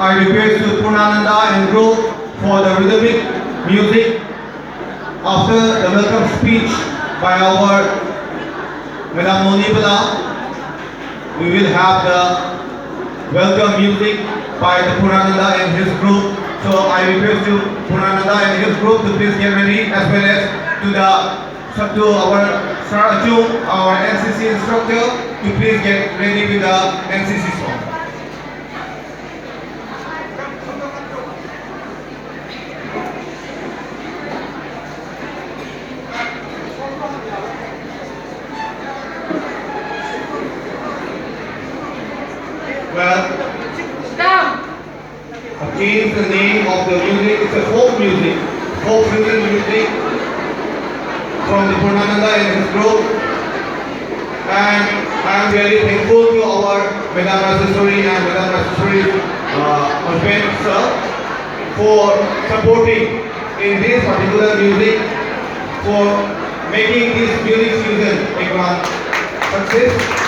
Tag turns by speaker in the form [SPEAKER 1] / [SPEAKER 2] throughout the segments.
[SPEAKER 1] I request to Purnananda and group for the rhythmic music. After the welcome speech by our Madam Monipala, we will have the welcome music by the Purnananda and his group. So I request to Purnananda and his group to please get ready, as well as to our Sarajum, our NCC instructor, to please get ready with the NCC song. Well, again, the name of the music is a folk music, folk rhythm music from the Purnananda and his group. And I am very thankful to our Madam Rajeshwari and Madam Rajeshwari's husband, sir, for supporting in this particular music, for making this music season a grand success.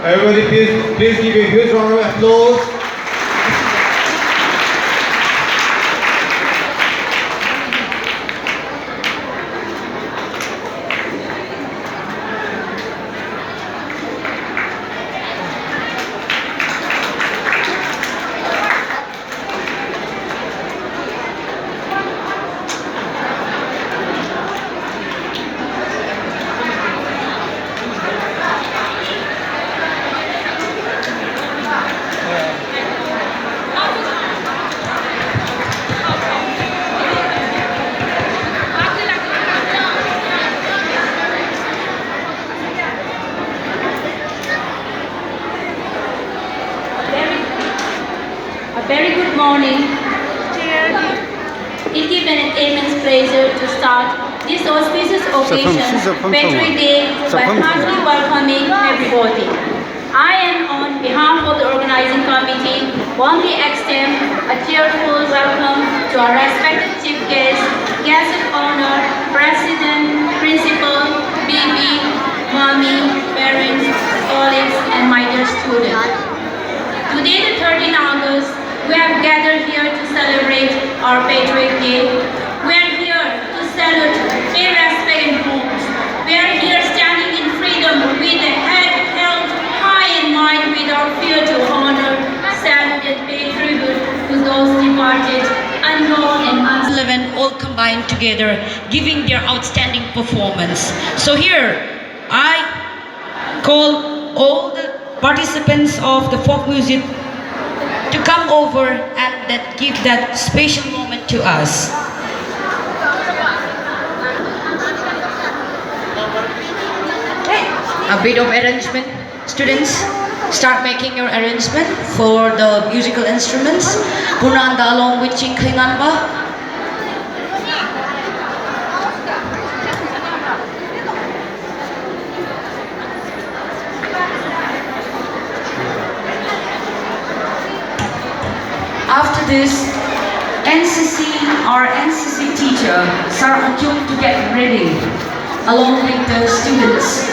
[SPEAKER 1] Everybody, please give a huge round of applause.
[SPEAKER 2] Very good morning. It gives an immense pleasure to start this auspicious occasion, Patriot Day, by heartily welcoming everybody. I am, on behalf of the organizing committee, want to extend a cheerful welcome to our respected chief guests, guests of honor, president, principal, BB, mommy, parents, colleagues, and my dear students. Today, the 13th August, we have gathered here to celebrate our Patriot Day. We are here to salute, pay respect and homes. We are here standing in freedom with the head held high in mind without fear to honor, salute and pay tribute to those departed, unknown and unseen, all combined together, giving their outstanding performance. So here, I call all the participants of the folk music to come over and give that special moment to us. A bit of arrangement. Students, start making your arrangement for the musical instruments. Purnananda along with Chingkhinganba. After this, our NCC teacher, Sarah Ajung, to get ready, along with the students.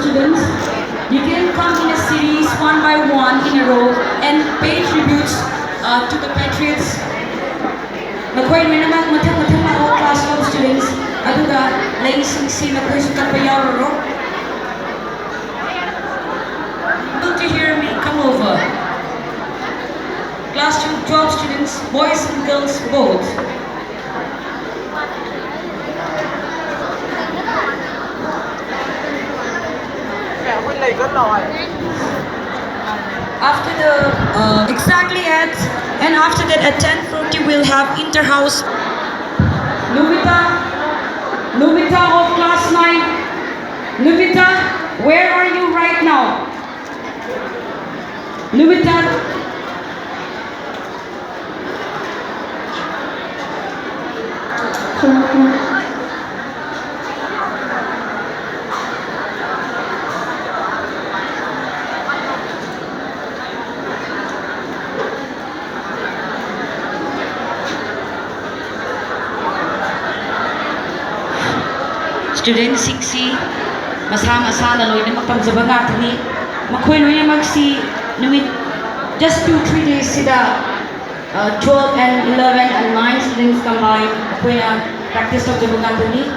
[SPEAKER 2] Students, you can come in a series one by one in a row and pay tributes to the patriots. Nakoy manamang matang-matang mga classroom students, aduga laising nakoy sukat payaro. Good to hear me, come over. Class 12 students, boys and girls both.
[SPEAKER 3] After the exactly after that at 10:40 we'll have inter-house. Nubita of class 9. Nubita, where are you right now? Nubita. Student 6C, masama-masana loy na magpamjaba nga tani. Makoy loy na magsi numit just 2-3 days sida 12 and 11 and 9 students combined. Makoy na practice of jaba nga tani.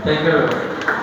[SPEAKER 4] Thank you.